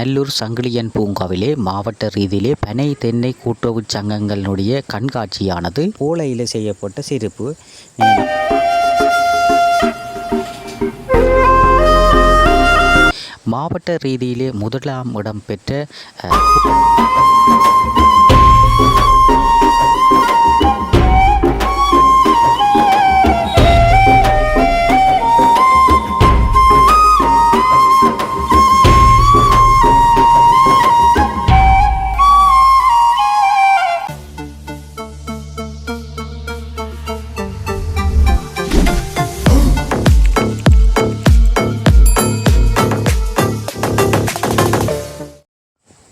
நல்லூர் சங்கிலியன் பூங்காவிலே மாவட்ட ரீதியிலே பனை தென்னை கூட்டுறவு சங்கங்களுடைய கண்காட்சியானது ஓலையில் செய்யப்பட்ட சிறப்பு. மாவட்ட ரீதியிலே முதலாம் இடம் பெற்ற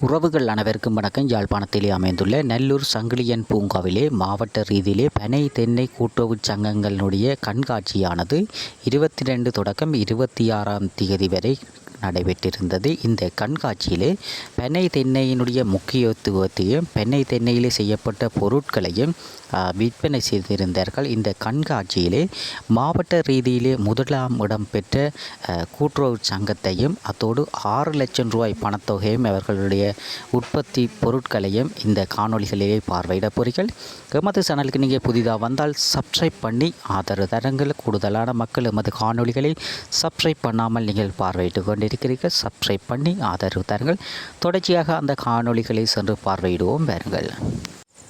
உறவுகள் அனைவருக்கும் வணக்கம். யாழ்ப்பாணத்திலே அமைந்துள்ள நல்லூர் சங்கிலியன் பூங்காவிலே மாவட்ட ரீதியிலே பனை தென்னை கூட்டுறவு சங்கங்களுடைய கண்காட்சியானது 22 தொடக்கம் 26ஆம் தேதி வரை நடைபெற்றிருந்தது. இந்த கண்காட்சியிலே பனை தென்னையினுடைய முக்கியத்துவத்தையும் பனை தென்னையிலே செய்யப்பட்ட பொருட்களையும் விற்பனை செய்திருந்தார்கள். இந்த கண்காட்சியிலே மாவட்ட ரீதியிலே முதலாம் இடம் பெற்ற கூட்டுறவு சங்கத்தையும் அத்தோடு 6 லட்சம் ரூபாய் பணத்தொகையும் அவர்களுடைய உற்பத்தி பொருட்களையும் இந்த காணொளிகளிலே பார்வையிட போறீர்கள். எமது சேனலுக்கு நீங்கள் புதிதாக வந்தால் சப்ஸ்கிரைப் பண்ணி ஆதரவு தரங்கள். கூடுதலான மக்கள் எமது காணொளிகளை சப்ஸ்கிரைப் பண்ணாமல் நீங்கள் பார்வையிட்டு கொண்டிருக்கிறீர்கள். சப்ஸ்கிரைப் பண்ணி ஆதரவு தரங்கள். தொடர்ச்சியாக அந்த காணொளிகளை சென்று பார்வையிடுவோம் பாருங்கள்.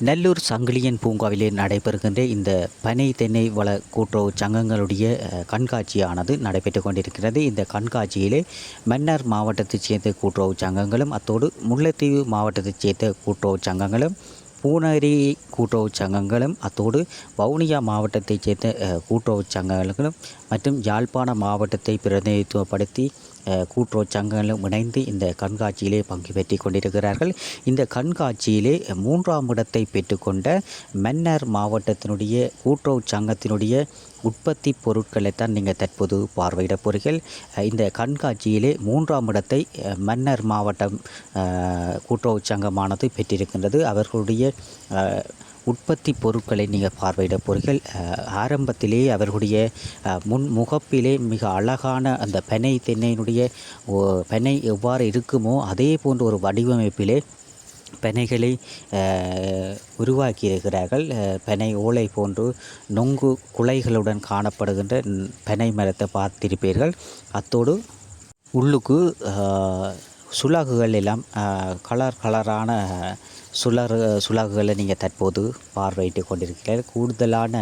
நல்லூர் சங்கிலியன் பூங்காவிலே நடைபெறுகின்ற இந்த பனை தென்னை வள கூட்டுறவு சங்கங்களுடைய கண்காட்சியானது நடைபெற்று கொண்டிருக்கிறது. இந்த கண்காட்சியிலே மன்னார் மாவட்டத்தைச் சேர்ந்த கூட்டுறவு சங்கங்களும் அத்தோடு முல்லைத்தீவு மாவட்டத்தைச் சேர்ந்த கூட்டுறவு சங்கங்களும் பூனேரி கூட்டுறவு சங்கங்களும் அத்தோடு வவுனியா மாவட்டத்தைச் சேர்ந்த கூட்டுறவு சங்கங்களும் மற்றும் யாழ்ப்பாண மாவட்டத்தை பிரதிநிதித்துவப்படுத்தி கூட்டுறவு சங்கங்களும் இணைந்து இந்த கண்காட்சியிலே பங்கு பெற்றி கொண்டிருக்கிறார்கள். இந்த கண்காட்சியிலே 3ஆம் இடத்தை பெற்றுக்கொண்ட மன்னார் மாவட்டத்தினுடைய கூட்டுறவு சங்கத்தினுடைய உற்பத்தி பொருட்களைத்தான் நீங்கள் தற்போது பார்வையிட போகிறீர்கள். இந்த கண்காட்சியிலே 3ஆம் இடத்தை மன்னார் மாவட்டம் கூட்டுறவு சங்கமானது பெற்றிருக்கின்றது. அவர்களுடைய உற்பத்தி பொருட்களை நீங்கள் பார்வையிட போகிறீர்கள். ஆரம்பத்திலேயே அவர்களுடைய முகப்பிலே மிக அழகான அந்த பனை தென்னையினுடைய பனை எவ்வாறு இருக்குமோ அதே போன்ற ஒரு வடிவமைப்பிலே பனைகளை உருவாக்கியிருக்கிறார்கள். பனை ஓலை போன்று நொங்கு குலைகளுடன் காணப்படுகின்ற பனை மரத்தை பார்த்திருப்பீர்கள். அத்தோடு உள்ளுக்கு சுலகுகள் எல்லாம் கலரான சுலகுகளை நீங்கள் தற்போது பார்வையிட்டு கொண்டிருக்கிறீர்கள். கூடுதலான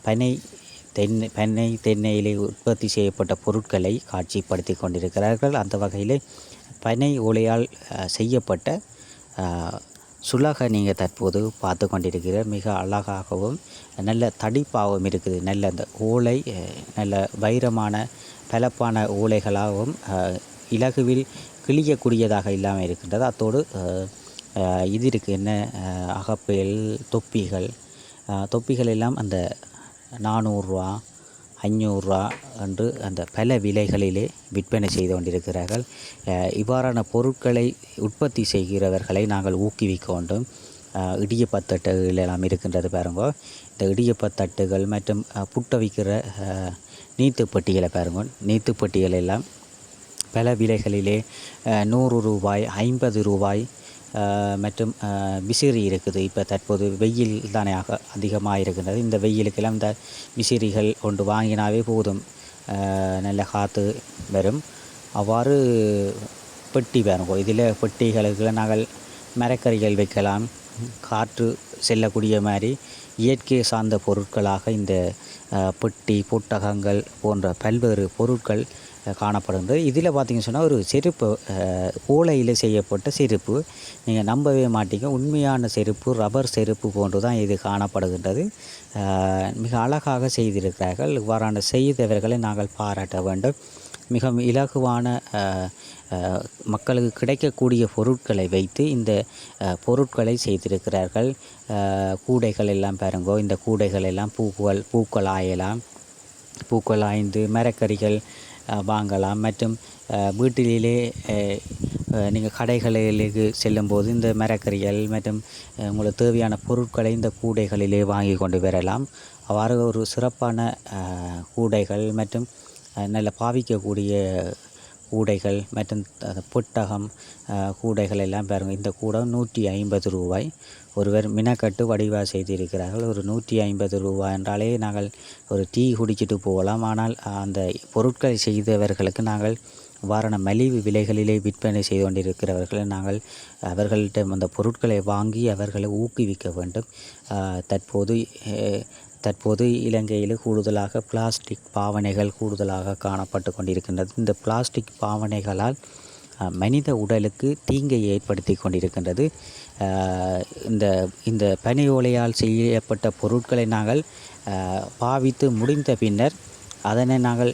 பனை தென்னையிலே உற்பத்தி செய்யப்பட்ட பொருட்களை காட்சிப்படுத்தி கொண்டிருக்கிறார்கள். அந்த வகையில் பனை ஓலையால் செய்யப்பட்ட சுலகை நீங்கள் தற்போது பார்த்து கொண்டிருக்கிற மிக அழகாகவும் நல்ல தடிப்பாகவும் இருக்குது. நல்ல அந்த ஓலை நல்ல வைரமான பலப்பான ஓலைகளாகவும் இலகுவில் கிழியக்கூடியதாக இல்லாமல் இருக்கின்றது. அத்தோடு இது இருக்குது என்ன அகப்பையில் தொப்பிகள் எல்லாம் அந்த 400 ரூபா 500 ரூபா என்று அந்த பல விலைகளிலே விற்பனை செய்து கொண்டிருக்கிறார்கள். இவ்வாறான பொருட்களை உற்பத்தி செய்கிறவர்களை நாங்கள் ஊக்குவிக்க வேண்டும். இடியப்பத்தட்டுகள் எல்லாம் இருக்கின்றது பாருங்க. இந்த இடியப்பத்தட்டுகள் மற்றும் புட்டவிக்கிற நீத்துப்பட்டிகளை பாருங்க. நீத்துப்பட்டிகள் எல்லாம் பல விலைகளிலே 100 ரூபாய் 50 ரூபாய் மற்றும் விசிறி இருக்குது. இப்போ தற்போது வெயில் தானே அதிகமாக இருக்கின்றது. இந்த வெயிலுக்கெல்லாம் இந்த விசிறிகள் கொண்டு வாங்கினாவே போதும், நல்ல காற்று வரும். அவ்வாறு பெட்டி வேணும். இதில் பெட்டிகளுக்கு நாங்கள் மரக்கறிகள் வைக்கலாம். காற்று செல்லக்கூடிய மாதிரி இயற்கை சார்ந்த பொருட்களாக இந்த பெட்டி புட்டகங்கள் போன்ற பல்வேறு பொருட்கள் காணப்படுகின்றது. இதில் பார்த்திங்கன்னு சொன்னால் ஒரு செருப்பு ஓலையில் செய்யப்பட்ட செருப்பு. நீங்கள் நம்பவே மாட்டீங்க, உண்மையான செருப்பு ரப்பர் செருப்பு போன்று தான் இது காணப்படுகின்றது. மிக அழகாக செய்திருக்கிறார்கள். இவ்வாறான செய்தவர்களை நாங்கள் பாராட்ட வேண்டும். மிக இலகுவான மக்களுக்கு கிடைக்கக்கூடிய பொருட்களை வைத்து இந்த பொருட்களை செய்திருக்கிறார்கள். கூடைகள் எல்லாம் பாருங்கோ. இந்த கூடைகள் எல்லாம் பூக்கள் ஆயலாம். பூக்கள் ஆய்ந்து மரக்கறிகள் வாங்கலாம். மற்றும் வீட்டிலே நீங்கள் கடைகளுக்கு செல்லும்போது இந்த மரக்கறிகள் மற்றும் உங்களுக்கு தேவையான பொருட்களை இந்த கூடைகளிலே வாங்கி கொண்டு வரலாம். அவ்வாறு ஒரு சிறப்பான கூடைகள் மற்றும் நல்ல பாவிக்கக்கூடிய கூடைகள் மற்றும் புத்தகம் கூடைகள் எல்லாம் பாருங்கள். இந்த கூடம் 150 ரூபாய். ஒருவர் மினக்கட்டு வடிவாக செய்திருக்கிறார்கள். ஒரு 150 ரூபாய் என்றாலே நாங்கள் ஒரு டீ குடிச்சிட்டு போகலாம். ஆனால் அந்த பொருட்களை செய்தவர்களுக்கு நாங்கள் வாரண மலிவு விலைகளிலே விற்பனை செய்து கொண்டிருக்கிறவர்களை நாங்கள் அவர்களிடம் அந்த பொருட்களை வாங்கி அவர்களை ஊக்குவிக்க வேண்டும். தற்போது இலங்கையில் கூடுதலாக பிளாஸ்டிக் பாவனைகள் கூடுதலாக காணப்பட்டு கொண்டிருக்கின்றது. இந்த பிளாஸ்டிக் பாவனைகளால் மனித உடலுக்கு தீங்கை ஏற்படுத்தி கொண்டிருக்கின்றது. இந்த பனை ஓலையால் செய்யப்பட்ட பொருட்களை நாங்கள் பாவித்து முடிந்த பின்னர் அதனை நாங்கள்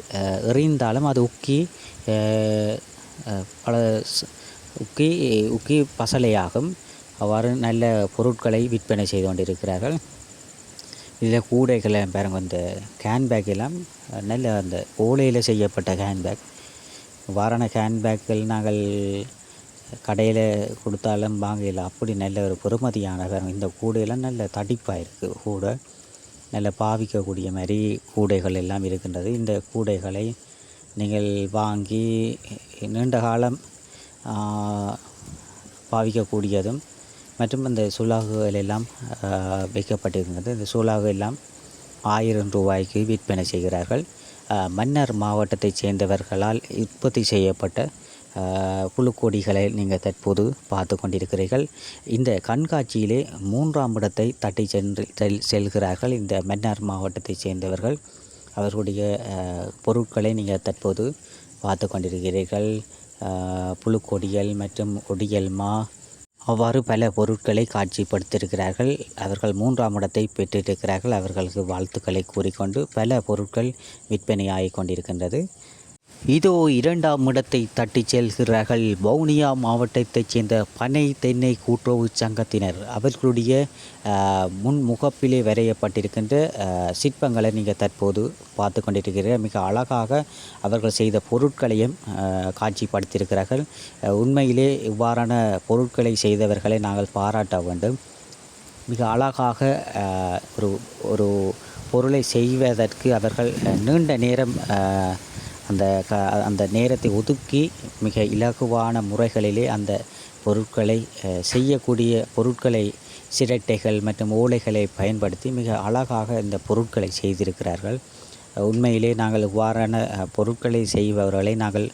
எறிந்தாலும் அது உக்கி பசலையாகும். அவ்வாறு நல்ல பொருட்களை விற்பனை செய்து கொண்டிருக்கிறார்கள். இதில் கூடைகளை பாருங்க, இந்த கேன்பேக் எல்லாம் நல்ல அந்த ஓலையில் செய்யப்பட்ட கேன்பேக். வாரண கேன்பேக்கில் நாங்கள் கடையில் கொடுத்தாலும் வாங்கல, அப்படி நல்ல ஒரு பெறுமதியான பாருங்க. இந்த கூடையெல்லாம் நல்ல தடிப்பாக இருக்குது. கூடை நல்ல பாவிக்கக்கூடிய மாதிரி கூடைகள் எல்லாம் இருக்கின்றது. இந்த கூடைகளை நீங்கள் வாங்கி நீண்ட காலம் பாவிக்கக்கூடியதும் மற்றும் இந்த சுலாகுகள் எல்லாம் வைக்கப்பட்டிருக்கின்றது. இந்த சுலாகு எல்லாம் 1000 ரூபாய்க்கு விற்பனை செய்கிறார்கள். மன்னார் மாவட்டத்தைச் சேர்ந்தவர்களால் உற்பத்தி செய்யப்பட்ட புழுக்கொடிகளை நீங்கள் தற்போது பார்த்து கொண்டிருக்கிறீர்கள். இந்த கண்காட்சியிலே 3ஆம் இடத்தை தட்டி செல்கிறார்கள் இந்த மன்னார் மாவட்டத்தைச் சேர்ந்தவர்கள். அவர்களுடைய பொருட்களை நீங்கள் தற்போது பார்த்து கொண்டிருக்கிறீர்கள். புழுக்கொடியல் மற்றும் ஒடியல் மா அவ்வாறு பல பொருட்களை காட்சிப்படுத்தியிருக்கிறார்கள். அவர்கள் 3ஆம் இடத்தை பெற்றிருக்கிறார்கள். அவர்களுக்கு வாழ்த்துக்களை கூறிக்கொண்டு பல பொருட்கள் விற்பனையாகி கொண்டிருக்கின்றது. இதோ 2ஆம் இடத்தை தட்டி செல்கிறார்கள் வவுனியா மாவட்டத்தைச் சேர்ந்த பனை தென்னை கூட்டுறவு சங்கத்தினர். அவர்களுடைய முன்முகப்பிலே வரையப்பட்டிருக்கின்ற சிற்பங்களை நீங்கள் தற்போது பார்த்து கொண்டிருக்கிறீர்கள். மிக அழகாக அவர்கள் செய்த பொருட்களையும் காட்சிப்படுத்தியிருக்கிறார்கள். உண்மையிலே இவ்வாறான பொருட்களை செய்தவர்களை நாங்கள் பாராட்ட வேண்டும். மிக அழகாக ஒரு பொருளை செய்வதற்கு அவர்கள் நீண்ட நேரம் அந்த நேரத்தை ஒதுக்கி மிக இலகுவான முறைகளிலே அந்த பொருட்களை செய்யக்கூடிய பொருட்களை சிரட்டைகள் மற்றும் ஓலைகளை பயன்படுத்தி மிக அழகாக இந்த பொருட்களை செய்திருக்கிறார்கள். உண்மையிலே நாங்கள் இவ்வாறான பொருட்களை செய்பவர்களை நாங்கள்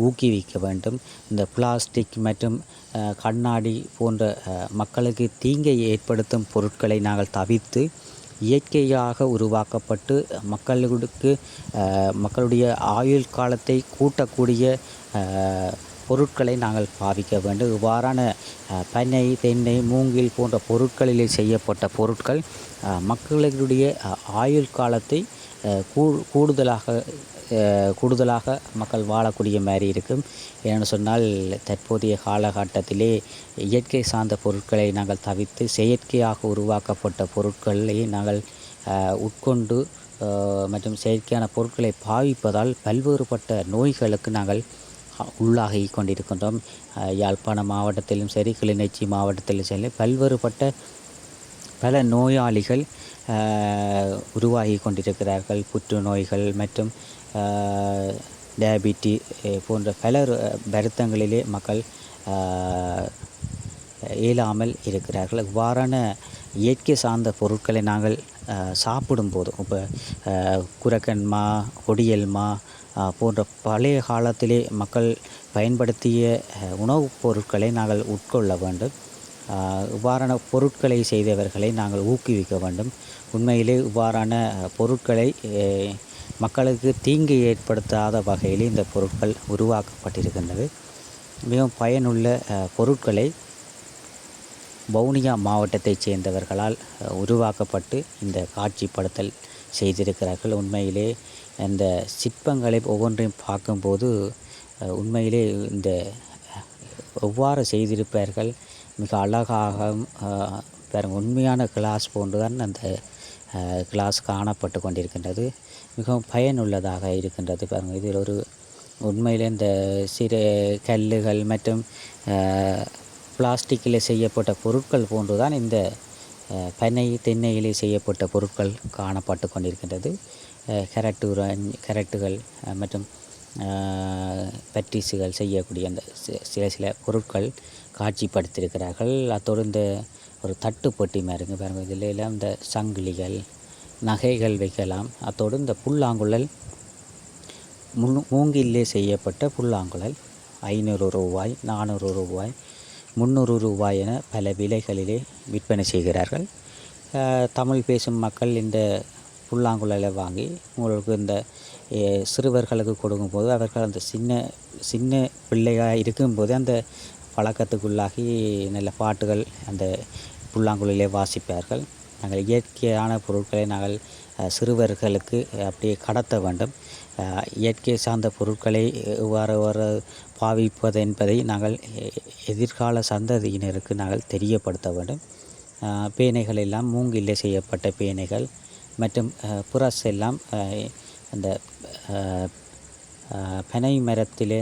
ஊக்குவிக்க வேண்டும். இந்த பிளாஸ்டிக் மற்றும் கண்ணாடி போன்ற மக்களுக்கு தீங்கை ஏற்படுத்தும் பொருட்களை நாங்கள் தவிர்த்து இயற்கையாக உருவாக்கப்பட்டு மக்களுடைய ஆயுள் காலத்தை கூட்டக்கூடிய பொருட்களை நாங்கள் பாவிக்க வேண்டும். இவ்வாறான பனை தென்னை மூங்கில் போன்ற பொருட்களிலே செய்யப்பட்ட பொருட்கள் மக்களுடைய ஆயுள் காலத்தை கூடுதலாக மக்கள் வாழக்கூடிய மாதிரி இருக்கும். ஏன்னு சொன்னால் தற்போதைய காலகட்டத்திலே இயற்கை சார்ந்த பொருட்களை நாங்கள் தவிர்த்து செயற்கையாக உருவாக்கப்பட்ட பொருட்களை நாங்கள் உட்கொண்டு மற்றும் செயற்கையான பொருட்களை பாவிப்பதால் பல்வேறுபட்ட நோய்களுக்கு நாங்கள் உள்ளாகி கொண்டிருக்கின்றோம். யாழ்ப்பாண மாவட்டத்திலும் சரி, கிளிநொச்சி மாவட்டத்திலும் சரி பல்வேறுபட்ட பல நோயாளிகள் உருவாகி கொண்டிருக்கிறார்கள். புற்றுநோய்கள் மற்றும் டயபிட்டி போன்ற பல வருத்தங்களிலே மக்கள் இயலாமல் இருக்கிறார்கள். இவ்வாறான இயற்கை சார்ந்த பொருட்களை நாங்கள் சாப்பிடும்போது இப்போ குரக்கன் மா, ஒடியல் மா போன்ற பழைய காலத்திலே மக்கள் பயன்படுத்திய உணவுப் பொருட்களை நாங்கள் உட்கொள்ள வேண்டும். இவ்வாறான பொருட்களை செய்தவர்களை நாங்கள் ஊக்குவிக்க வேண்டும். உண்மையிலே இவ்வாறான பொருட்களை மக்களுக்கு தீங்கு ஏற்படுத்தாத வகையில் இந்த பொருட்கள் உருவாக்கப்பட்டிருக்கின்றது. மிகவும் பயனுள்ள பொருட்களை வவுனியா மாவட்டத்தைச் சேர்ந்தவர்களால் உருவாக்கப்பட்டு இந்த காட்சிப்படுத்தல் செய்திருக்கிறார்கள். உண்மையிலே இந்த சிற்பங்களை ஒவ்வொன்றையும் பார்க்கும்போது உண்மையிலே இந்த எவ்வாறு செய்திருப்பார்கள் மிக அழகாக உண்மையான கிளாஸ் போன்றுதான் அந்த கிளாஸ் காணப்பட்டு கொண்டிருக்கின்றது. மிகவும் பயனுள்ளதாக இருக்கின்றது. பாருங்கள், இதில் ஒரு உண்மையில் இந்த சிறு கல்லுகள் மற்றும் பிளாஸ்டிக்கில் செய்யப்பட்ட பொருட்கள் போன்றுதான் இந்த பனை தென்னையிலே செய்யப்பட்ட பொருட்கள் காணப்பட்டு கொண்டிருக்கின்றது. கேரட்டுகள் மற்றும் பற்றிசுகள் செய்யக்கூடிய அந்த சில பொருட்கள் காட்சிப்படுத்தியிருக்கிறார்கள். அத்தோடு இந்த ஒரு தட்டுப்பட்டி மாதிரிங்க பாருங்கள், இதில் எல்லாம் இந்த சங்கிலிகள் நகைகள் வைக்கலாம். அத்தோடு இந்த புல்லாங்குழல் மூங்கிலே செய்யப்பட்ட புல்லாங்குழல் 500 ரூபாய், 400 ரூபாய், 300 ரூபாய் என பல விலைகளிலே விற்பனை செய்கிறார்கள். தமிழ் பேசும் மக்கள் இந்த புல்லாங்குழலை வாங்கி உங்களுக்கு இந்த சிறுவர்களுக்கு கொடுக்கும்போது அவர்கள் அந்த சின்ன பிள்ளையாக இருக்கும்போது அந்த பழக்கத்துக்குள்ளாகி நல்ல பாட்டுகள் அந்த புல்லாங்குழலே வாசிப்பார்கள். நாங்கள் இயற்கையான பொருட்களை நாங்கள் சிறுவர்களுக்கு அப்படியே கடத்த வேண்டும். இயற்கை சார்ந்த பொருட்களை எவ்வாறு பாவிப்பது என்பதை நாங்கள் எதிர்கால சந்ததியினருக்கு நாங்கள் தெரியப்படுத்த வேண்டும். பேனைகள் எல்லாம் மூங்கிலே செய்யப்பட்ட பேனைகள் மற்றும் புரஸ் எல்லாம் அந்த பனை மரத்திலே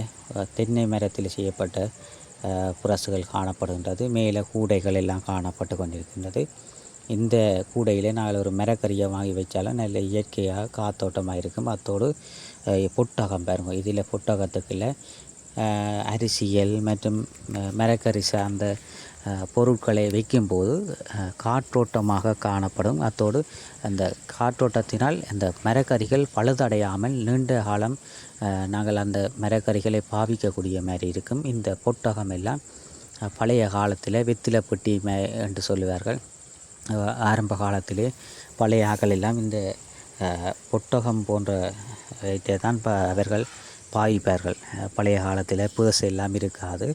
தென்னை மரத்தில் செய்யப்பட்ட புரசுகள் காணப்படுகின்றது. மேலே கூடைகள் எல்லாம் காணப்பட்டு கொண்டிருக்கின்றது. இந்த கூடையில் நாங்கள் ஒரு மரக்கறியை வாங்கி வச்சாலும் நல்ல இயற்கையாக காத்தோட்டமாக இருக்கும். அத்தோடு பொட்டகம் பாருங்க, இதில் பொட்டகத்துக்குள்ள அரிசியல் மற்றும் மரக்கறி சார்ந்த பொருட்களை வைக்கும்போது காற்றோட்டமாக காணப்படும். அத்தோடு அந்த காற்றோட்டத்தினால் அந்த மரக்கறிகள் பழுதடையாமல் நீண்ட காலம் நாங்கள் அந்த மரக்கறிகளை பாவிக்கக்கூடிய மாதிரி இருக்கும். இந்த பொட்டகம் எல்லாம் பழைய காலத்தில் வெத்திலை பெட்டி என்று சொல்லுவார்கள். ஆரம்ப காலத்திலே பழைய ஆக்கள் எல்லாம் இந்த பொட்டகம் போன்ற தான் அவர்கள் பாவிப்பார்கள். பழைய காலத்தில் பேசு எல்லாம் இருக்காது.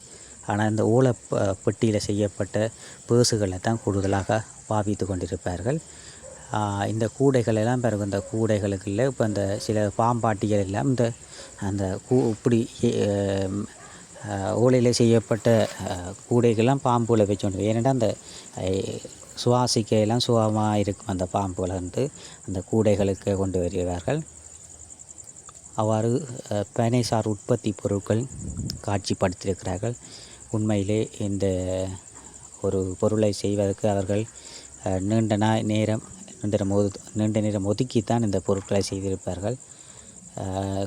ஆனால் இந்த ஓலை பெட்டியில் செய்யப்பட்ட பேசுகளை தான் கூடுதலாக பாவித்து கொண்டிருப்பார்கள். இந்த கூடைகள் எல்லாம் பிறகு இந்த கூடைகளுக்குள்ள இப்போ இந்த சில பாம்பாட்டிகள் எல்லாம் இந்த அந்த இப்படி ஓலையில் செய்யப்பட்ட கூடைகள்லாம் பாம்புகளை வச்சுக்கொண்டு, ஏன்னா அந்த சுவாசிக்கையெல்லாம் சுகமாக இருக்கும் அந்த பாம்புகளை வந்து அந்த கூடைகளுக்கு கொண்டு வருகிறார்கள். அவ்வாறு பனைசார் உற்பத்தி பொருட்கள் காட்சிப்படுத்தியிருக்கிறார்கள். உண்மையிலே இந்த ஒரு பொருளை செய்வதற்கு அவர்கள் நீண்ட நேரம் ஒதுக்கித்தான் இந்த பொருட்களை செய்திருப்பார்கள்.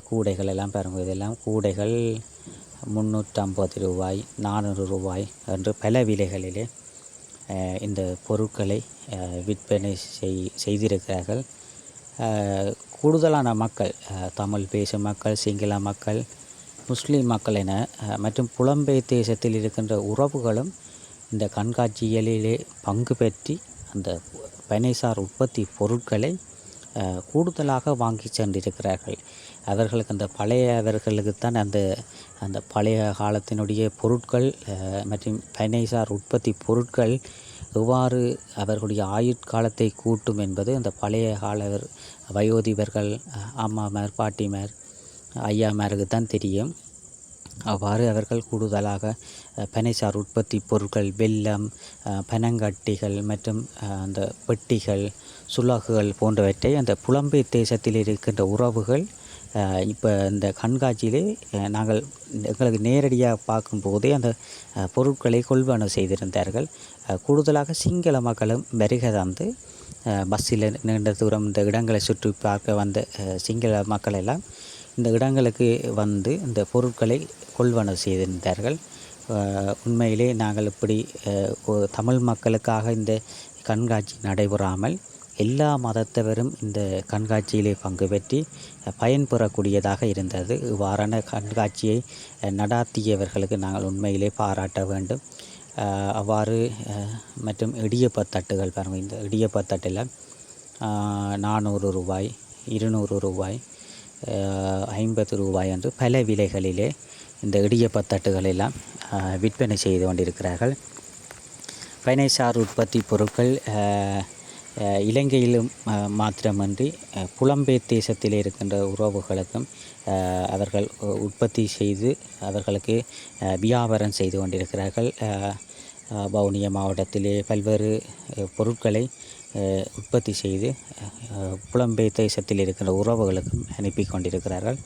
கூடைகள் எல்லாம் பாருங்கள், இதெல்லாம் கூடைகள் 350 ரூபாய், 400 ரூபாய் என்று பல விலைகளிலே இந்த பொருட்களை விற்பனை செய்திருக்கிறார்கள். கூடுதலான மக்கள், தமிழ் பேசும் மக்கள், சிங்கள மக்கள், முஸ்லீம் மக்கள் என மற்றும் புலம்பெயர் தேசத்தில் இருக்கின்ற உறவுகளும் இந்த கண்காட்சிகளிலே பங்கு பெற்றி அந்த பனைசார் உற்பத்தி பொருட்களை கூடுதலாக வாங்கி சென்றிருக்கிறார்கள். அவர்களுக்கு அந்த பழையவர்களுக்குத்தான் அந்த பழைய காலத்தினுடைய பொருட்கள் மற்றும் பனைசார் உற்பத்தி பொருட்கள் எவ்வாறு அவர்களுடைய ஆயுட்காலத்தை கூட்டும் என்பது அந்த பழைய கால வயோதிபர்கள், அம்மாமார், பாட்டிமார், ஐயாமாருக்கு தான் தெரியும். அவ்வாறு அவர்கள் கூடுதலாக பனைசார் உற்பத்தி பொருட்கள், வெல்லம், பனங்கட்டிகள் மற்றும் அந்த பெட்டிகள், சுலகுகள் போன்றவற்றை அந்த புலம்பெயர் தேசத்தில் இருக்கின்ற உறவுகள் இப்போ இந்த கண்காட்சியிலே நாங்கள் எங்களுக்கு நேரடியாக பார்க்கும்போதே அந்த பொருட்களை கொள்வனவு செய்திருந்தார்கள். கூடுதலாக சிங்கள மக்களும் வருகை தந்து பஸ்ஸில் நீண்ட தூரம் இந்த இடங்களை சுற்றி பார்க்க வந்த சிங்கள மக்கள் எல்லாம் இந்த இடங்களுக்கு வந்து இந்த பொருட்களை கொள்வனவு செய்திருந்தார்கள். உண்மையிலே நாங்கள் இப்படி தமிழ் மக்களுக்காக இந்த கண்காட்சி நடைபெறாமல் எல்லா மதத்தவரும் இந்த கண்காட்சியிலே பங்கு பெற்றி பயன்பெறக்கூடியதாக இருந்தது. இவ்வாறான கண்காட்சியை நடாத்தியவர்களுக்கு நாங்கள் உண்மையிலே பாராட்ட வேண்டும். அவ்வாறு மற்றும் இடியப்பத்தட்டுகள் பாருங்கள், இந்த இடியப்பத்தட்டில் 400 ரூபாய், 200 ரூபாய், 50 ரூபாய் என்று பல விலைகளிலே இந்த இடியப்பத்தட்டுகள் எல்லாம் விற்பனை செய்து கொண்டிருக்கிறார்கள். பனைசார் உற்பத்தி பொருட்கள் இலங்கையிலும் மாத்திரமன்றி புலம்பெயர் தேசத்தில் இருக்கின்ற உறவுகளுக்கும் அவர்கள் உற்பத்தி செய்து அவர்களுக்கு வியாபாரம் செய்து கொண்டிருக்கிறார்கள். வவுனியா மாவட்டத்திலே பல்வேறு பொருட்களை உற்பத்தி செய்து புலம்பெயர் தேசத்தில் இருக்கின்ற உறவுகளுக்கும் அனுப்பி கொண்டிருக்கிறார்கள்.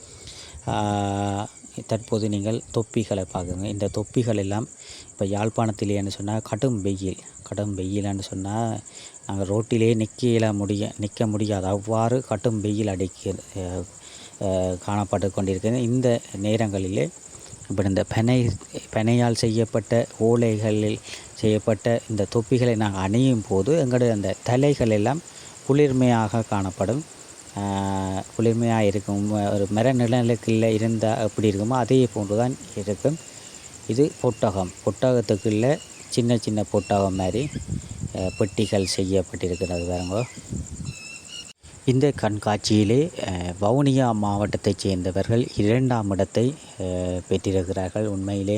தற்போது நீங்கள் தொப்பிகளை பார்க்குங்க. இந்த தொப்பிகள் எல்லாம் இப்போ யாழ்ப்பாணத்திலேன்னு சொன்னால் கடும் வெயில்னு சொன்னால் நாங்கள் ரோட்டிலே நிற்க முடியாது, அவ்வாறு கடும் வெயில் காணப்பட்டு கொண்டிருக்கிறது. இந்த நேரங்களிலே இப்படி இந்த பனையால் செய்யப்பட்ட ஓலைகளில் செய்யப்பட்ட இந்த தொப்பிகளை நாங்கள் அணியும் போது எங்களுடைய அந்த தலைகள் எல்லாம் குளிர்மையாக காணப்படும். குளிர்மையாக இருக்கும். ஒரு மர நிழலுக்குள்ளே இருந்தால் எப்படி இருக்குமோ அதே போன்று தான் இருக்கும். இது பொட்டகத்துக்குள்ளே சின்ன சின்ன பொட்டகம் மாதிரி பெட்டிகள் செய்யப்பட்டிருக்கிறது பாருங்க. இந்த கண்காட்சியிலே வவுனியா மாவட்டத்தைச் சேர்ந்தவர்கள் 2ஆம் இடத்தை பெற்றிருக்கிறார்கள். உண்மையிலே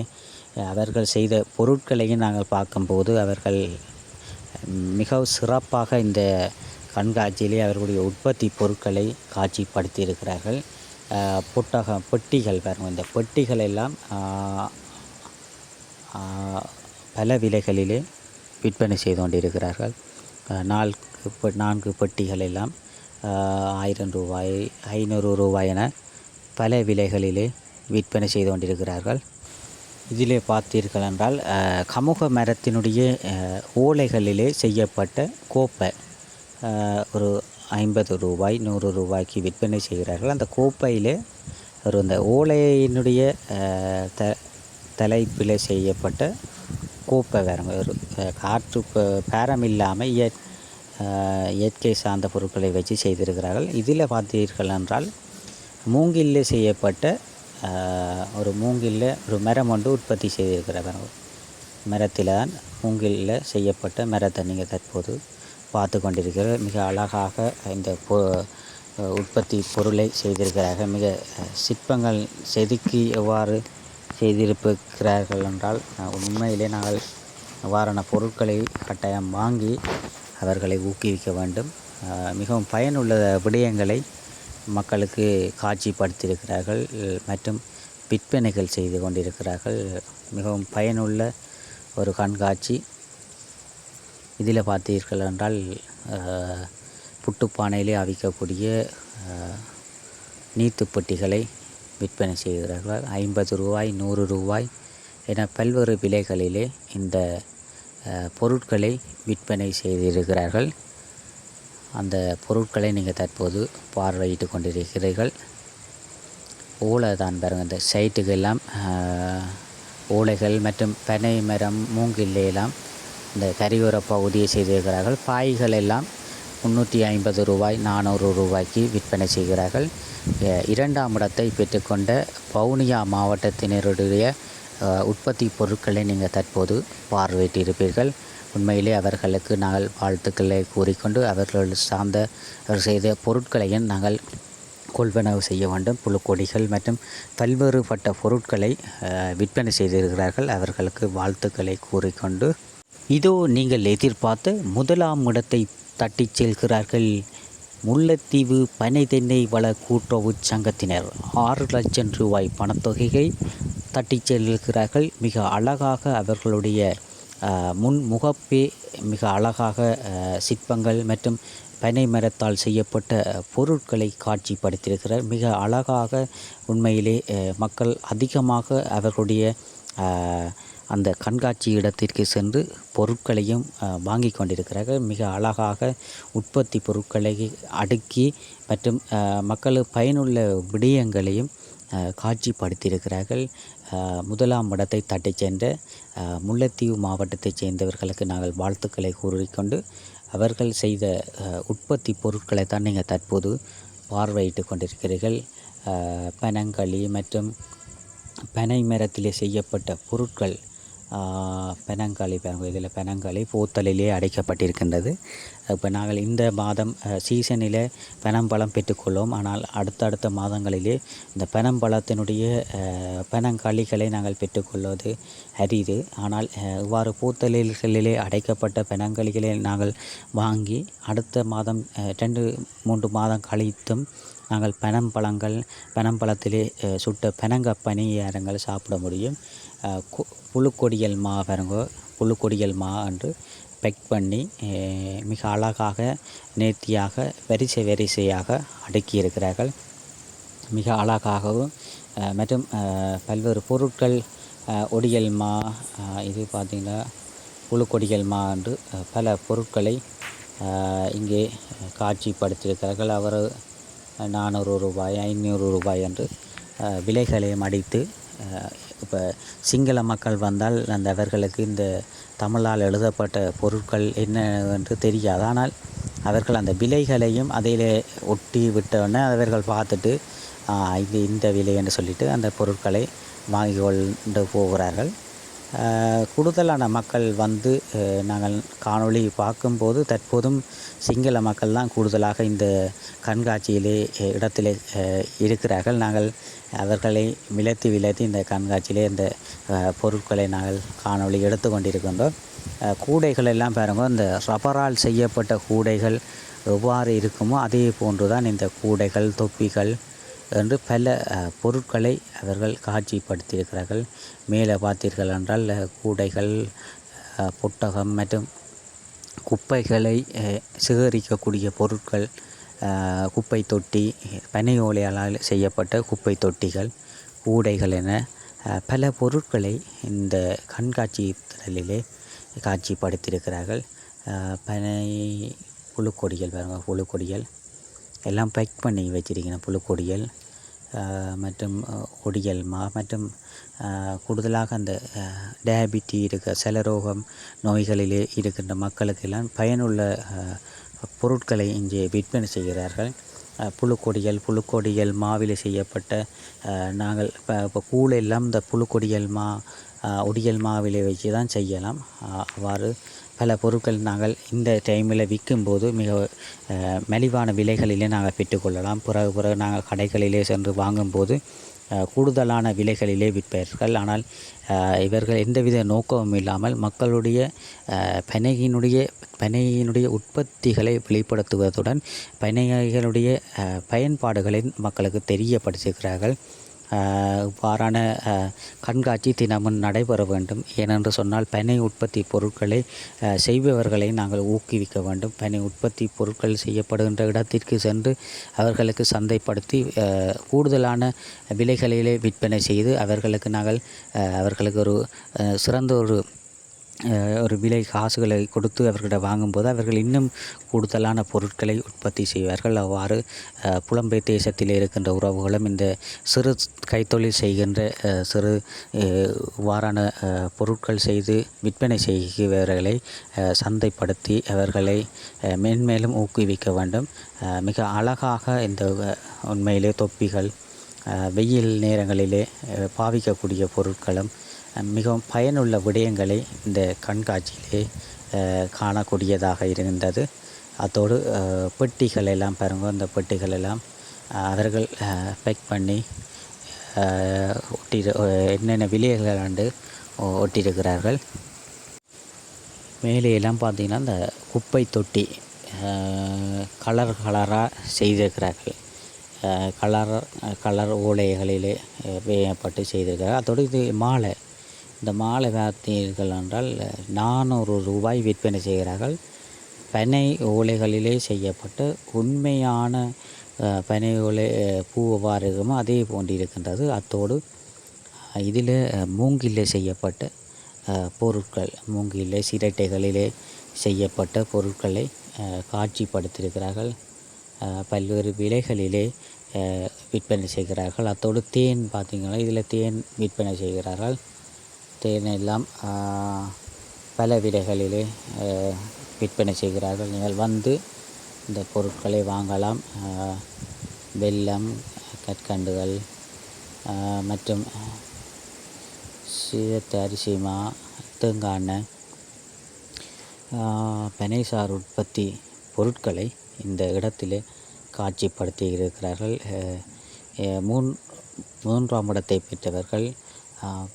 அவர்கள் செய்த பொருட்களையும் நாங்கள் பார்க்கும்போது அவர்கள் மிகவும் சிறப்பாக இந்த கண்காட்சியிலே அவர்களுடைய உற்பத்தி பொருட்களை காட்சிப்படுத்தியிருக்கிறார்கள். பெட்டிகள் பாருங்கள். இந்த பெட்டிகள் எல்லாம் பல விலைகளிலே விற்பனை செய்து கொண்டிருக்கிறார்கள். 4 பெட்டிகள் எல்லாம் 1000 ரூபாய், 500 ரூபாய் என பல விலைகளிலே விற்பனை செய்து கொண்டிருக்கிறார்கள். இதிலே பார்த்தீர்கள் என்றால் கமுக மரத்தினுடைய ஓலைகளிலே செய்யப்பட்ட கோப்பை ஒரு 50 ரூபாய் 100 ரூபாய்க்கு விற்பனை செய்கிறார்கள். அந்த கோப்பையிலே அந்த ஓலையினுடைய தலைப்பில் செய்யப்பட்ட கோப்பை வேறுங்க. ஒரு காற்று பேரம் இல்லாமல் இயற்கை சார்ந்த பொருட்களை வச்சு செய்திருக்கிறார்கள். இதில் பார்த்தீர்கள் என்றால் மூங்கிலில் செய்யப்பட்ட ஒரு மரம் ஒன்று உற்பத்தி செய்திருக்கிறார்கள். மரத்தில் தான் மூங்கிலில் செய்யப்பட்ட மரத்தை நீங்கள் தற்போது பார்த்து கொண்டிருக்கிறார்கள். மிக அழகாக இந்த உற்பத்தி பொருளை செய்திருக்கிறார்கள். மிக சிற்பங்கள் செதுக்கி எவ்வாறு செய்திருக்கிறார்கள் என்றால் உண்மையிலே நாங்கள் அவ்வாறான பொருட்களை கட்டாயம் வாங்கி அவர்களை ஊக்குவிக்க வேண்டும். மிகவும் பயனுள்ள விடயங்களை மக்களுக்கு காட்சிப்படுத்தியிருக்கிறார்கள் மற்றும் விற்பனைகள் செய்து கொண்டிருக்கிறார்கள். மிகவும் பயனுள்ள ஒரு கண்காட்சி. இதில் பார்த்தீர்கள் என்றால் புட்டுப்பானையிலே அவிக்கக்கூடிய நீத்துப்பெட்டிகளை விற்பனை செய்கிறார்கள். 50 ரூபாய் 100 ரூபாய் என பல்வேறு விலைகளிலே இந்த பொருட்களை விற்பனை செய்திருக்கிறார்கள். அந்த பொருட்களை நீங்கள் தற்போது பார்வையிட்டு கொண்டிருக்கிறீர்கள். ஓலை தான் பாருங்கள். இந்த சைட்டுக்கெல்லாம் ஓலைகள் மற்றும் பனை மரம் மூங்கில்லாம் இந்த கரையோர பகுதியை செய்திருக்கிறார்கள். பாய்கள் எல்லாம் 350 ரூபாய் 400 ரூபாய்க்கு விற்பனை செய்கிறார்கள். 2ஆம் இடத்தை பெற்றுக்கொண்ட வவுனியா மாவட்டத்தினருடைய உற்பத்தி பொருட்களை நீங்கள் தற்போது பார்வையிட்டிருப்பீர்கள். உண்மையிலே அவர்களுக்கு நாங்கள் வாழ்த்துக்களை கூறிக்கொண்டு அவர்கள் செய்த பொருட்களையும் நாங்கள் கொள்வனவு செய்ய வேண்டும். புழுக்கொடிகள் மற்றும் பல்வேறுபட்ட பொருட்களை விற்பனை செய்திருக்கிறார்கள். அவர்களுக்கு வாழ்த்துக்களை கூறிக்கொண்டு இதோ நீங்கள் எதிர்பார்த்த 1ஆம் இடத்தை தட்டிச் செல்கிறார்கள். முல்லைத்தீவு பனை தென்னை வள கூட்டுறவு சங்கத்தினர் 6 லட்சம் ரூபாய் பணத்தொகையை தட்டிச் செல்கிறார்கள். மிக அழகாக அவர்களுடைய முகப்பே மிக அழகாக சிற்பங்கள் மற்றும் பனை மரத்தால் செய்யப்பட்ட பொருட்களை காட்சிப்படுத்தியிருக்கிறார். மிக அழகாக உண்மையிலே மக்கள் அதிகமாக அவர்களுடைய அந்த கண்காட்சி இடத்திற்கு சென்று பொருட்களையும் வாங்கி கொண்டிருக்கிறார்கள். மிக அழகாக உற்பத்தி பொருட்களை அடுக்கி மற்றும் மக்களுக்கு பயனுள்ள விடயங்களையும் காட்சிப்படுத்தியிருக்கிறார்கள். 1ஆம் இடத்தை தட்டிச் சென்ற முல்லைத்தீவு மாவட்டத்தைச் சேர்ந்தவர்களுக்கு நாங்கள் வாழ்த்துக்களை கூறிக்கொண்டு அவர்கள் செய்த உற்பத்தி பொருட்களை தான் நீங்கள் தற்போது பார்வையிட்டு கொண்டிருக்கிறீர்கள். பனங்களி மற்றும் பனை மரத்திலே செய்யப்பட்ட பொருட்கள் பெனங்காலி இதில் பெனங்காலி போத்தலிலே அடைக்கப்பட்டிருக்கின்றது. இப்போ நாங்கள் இந்த மாதம் சீசனில் பனம்பழம் பெற்றுக்கொள்வோம். ஆனால் அடுத்தடுத்த மாதங்களிலே இந்த பனம்பழத்தினுடைய பனங்காலிகளை நாங்கள் பெற்றுக்கொள்வது அரிது. ஆனால் இவ்வாறு பூத்தலிகளிலே அடைக்கப்பட்ட பனங்காலிகளை நாங்கள் வாங்கி அடுத்த மாதம் 2-3 மாதம் கழித்தும் நாங்கள் பனம்பழத்திலே சுட்ட பனங்க பணியாரங்கள் சாப்பிட முடியும். புழுக்கொடியல் மா பாருங்க, புழுக்கொடியல் மா என்று பெக் பண்ணி மிக அழகாக நேர்த்தியாக வரிசையாக அடுக்கியிருக்கிறார்கள். மிக அழகாகவும் மற்றும் பல்வேறு பொருட்கள் ஒடியல் மா, இது பார்த்திங்கன்னா புழுக்கொடியல் மா என்று பல பொருட்களை இங்கே காட்சிப்படுத்தியிருக்கிறார்கள். அவர் ரூபாய் 500 ரூபாய் என்று விலைகளையும் அடித்து இப்போ சிங்கள மக்கள் வந்தால் அவர்களுக்கு இந்த தமிழால் எழுதப்பட்ட பொருட்கள் என்ன என்று தெரியாது. ஆனால் அவர்கள் அந்த விலைகளையும் அதிலே ஒட்டி விட்டவுடனே அவர்கள் பார்த்துட்டு இது இந்த விலை என்று சொல்லிட்டு அந்த பொருட்களை வாங்கி கொண்டு போகிறார்கள். கூடுதலான மக்கள் வந்து நாங்கள் காணொளி பார்க்கும்போது தற்போதும் சிங்கள மக்கள் தான் கூடுதலாக இந்த கண்காட்சியிலே இடத்திலே இருக்கிறார்கள். நாங்கள் அவர்களை விலத்தி இந்த கண்காட்சியிலே இந்த பொருட்களை நாங்கள் காணொளி எடுத்து கொண்டிருக்கின்றோம். கூடைகள் எல்லாம் பாருங்கள், இந்த ரப்பரால் செய்யப்பட்ட கூடைகள் எவ்வாறு இருக்குமோ அதே போன்று தான் இந்த கூடைகள், தொப்பிகள் என்று பல பொருட்களை அவர்கள் காட்சிப்படுத்தியிருக்கிறார்கள். மேலே பார்த்தீர்கள் என்றால் கூடைகள், புத்தகம் மற்றும் குப்பைகளை சேகரிக்கக்கூடிய பொருட்கள், குப்பை தொட்டி, பனை ஓலையால் செய்யப்பட்ட குப்பை தொட்டிகள், கூடைகள் என பல பொருட்களை இந்த கண்காட்சி திடலிலே காட்சிப்படுத்தியிருக்கிறார்கள். பனை புழுக்கொடிகள் பாருங்கள், புழுக்கொடிகள் எல்லாம் பேக் பண்ணி வச்சிருக்கணும். புழுக்கொடிகள் மற்றும் கொடிகள் மற்றும் கூடுதலாக அந்த டயபிட்டி செலரோகம் நோய்களிலே இருக்கின்ற மக்களுக்கெல்லாம் பயனுள்ள பொருட்களை இங்கே விற்பனை செய்கிறார்கள். புழுக்கொடிகள் மாவிலே செய்யப்பட்ட நாங்கள் இப்போ கூழ் எல்லாம் இந்த புழுக்கொடிகள் ஒடியல் மாவிலே வச்சு தான் செய்யலாம். அவ்வாறு பல பொருட்கள் நாங்கள் இந்த டைமில் விற்கும்போது மிக மலிவான விலைகளிலே நாங்கள் பெற்றுக்கொள்ளலாம். பிறகு நாங்கள் கடைகளிலே சென்று வாங்கும்போது கூடுதலான விலைகளிலே விற்பார்கள். ஆனால் இவர்கள் எந்தவித நோக்கமும் இல்லாமல் மக்களுடைய பனையினுடைய உற்பத்திகளை வெளிப்படுத்துவதுடன் பனைகளுடைய பயன்பாடுகளை மக்களுக்கு தெரியப்படுத்துகிறார்கள். இவ்வாறான கண்காட்சி தினமும் நடைபெற வேண்டும். ஏனென்று சொன்னால் பனை உற்பத்தி பொருட்களை செய்பவர்களை நாங்கள் ஊக்குவிக்க வேண்டும். பனை உற்பத்தி பொருட்கள் செய்யப்படுகின்ற இடத்திற்கு சென்று அவர்களுக்கு சந்தைப்படுத்தி கூடுதலான விலைகளிலே விற்பனை செய்து அவர்களுக்கு ஒரு சிறந்த ஒரு விலை காசுகளை கொடுத்து அவர்களிடம் வாங்கும்போது அவர்கள் இன்னும் கூடுதலான பொருட்களை உற்பத்தி செய்வார்கள். அவ்வாறு புலம்பெயர் தேசத்தில் இருக்கின்ற உறவுகளும் இந்த சிறு கைத்தொழில் செய்கின்ற சிறு வாரான பொருட்கள் செய்து விற்பனை செய்கிறவர்களை சந்தைப்படுத்தி அவர்களை மென்மேலும் ஊக்குவிக்க வேண்டும். மிக அழகாக இந்த உண்மையிலே தொப்பிகள், வெயில் நேரங்களிலே பாவிக்கக்கூடிய பொருட்களும் மிகவும் பயனுள்ள விடயங்களை இந்த கண்காட்சியிலே காணக்கூடியதாக இருந்தது. அத்தோடு பெட்டிகள் எல்லாம் பாருங்கள், இந்த பெட்டிகள் எல்லாம் அவர்கள் பேக் பண்ணி என்னென்ன விலைகள் ஒட்டியிருக்கிறார்கள். மேலேயெல்லாம் பார்த்திங்கன்னா இந்த குப்பை தொட்டி கலராக செய்திருக்கிறார்கள். கலர் ஓலைகளிலே வேயப்பட்டு செய்திருக்கிறார்கள். அதோடு இது மாலை, இந்த மாலை பார்த்தீர்கள் என்றால் 400 ரூபாய் விற்பனை செய்கிறார்கள். பனை ஓலைகளிலே செய்யப்பட்ட உண்மையான பனை ஓலை பூ எவ்வாறு இருக்குமோ அதே போன்று இருக்கின்றது. அத்தோடு இதில் மூங்கிலே செய்யப்பட்ட பொருட்கள், மூங்கிலே சிரட்டைகளிலே செய்யப்பட்ட பொருட்களை காட்சிப்படுத்தியிருக்கிறார்கள். பல்வேறு விலைகளிலே விற்பனை செய்கிறார்கள். அத்தோடு தேன் பார்த்திங்கன்னா இதில் தேன் விற்பனை செய்கிறார்கள். தேன் எல்லாம் பல விலைகளிலே விற்பனை செய்கிறார்கள். நீங்கள் வந்து இந்த பொருட்களை வாங்கலாம். வெல்லம், கற்கண்டுகள் மற்றும் சீரத்து அரிசி மா, தேங்காய் எண்ணெய், பனைசார் உற்பத்தி பொருட்களை இந்த இடத்திலே காட்சிப்படுத்தி இருக்கிறார்கள். மூன்றாம் இடத்தை பெற்றவர்கள்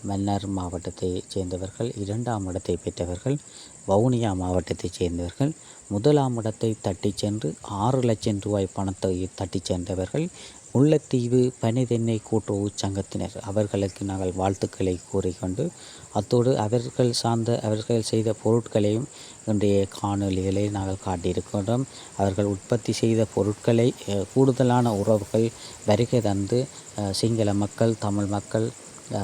மன்னார் மாவட்டத்தைச் சேர்ந்தவர்கள், 2ஆம் இடத்தை பெற்றவர்கள் வவுனியா மாவட்டத்தைச் சேர்ந்தவர்கள், 1ஆம் இடத்தை தட்டி சென்று 6 லட்சம் ரூபாய் பணத்தை தட்டி சென்றவர்கள் முல்லைத்தீவு பனை தென்னை கூட்டுறவு சங்கத்தினர். அவர்களுக்கு நாங்கள் வாழ்த்துக்களை கூறிக்கொண்டு அத்தோடு அவர்கள் செய்த பொருட்களையும் இன்றைய காணொலிகளை நாங்கள் காட்டியிருக்கின்றோம். அவர்கள் உற்பத்தி செய்த பொருட்களை கூடுதலான உறவுகள் வருகை தந்து சிங்கள மக்கள், தமிழ் மக்கள்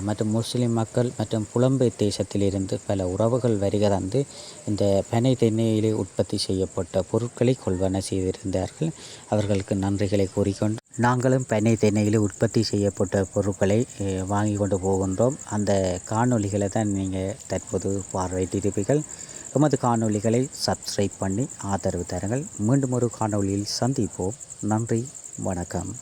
மற்றும் முஸ்லிம் மக்கள் மற்றும் புலம்பெயர் தேசத்திலிருந்து பல உறவுகள் வருகை தந்து இந்த பனை தென்னையிலே உற்பத்தி செய்யப்பட்ட பொருட்களை கொள்வன செய்திருந்தார்கள். அவர்களுக்கு நன்றிகளை கூறிக்கொண்டு நாங்களும் பனை தென்னையிலே உற்பத்தி செய்யப்பட்ட பொருட்களை வாங்கி கொண்டு போகின்றோம். அந்த காணொளிகளை தான் நீங்கள் தற்போது பார்வையிட்டிருப்பீர்கள். எமது காணொளிகளை சப்ஸ்கிரைப் பண்ணி ஆதரவு தருங்கள். மீண்டும் ஒரு காணொளியில் சந்திப்போம். நன்றி, வணக்கம்.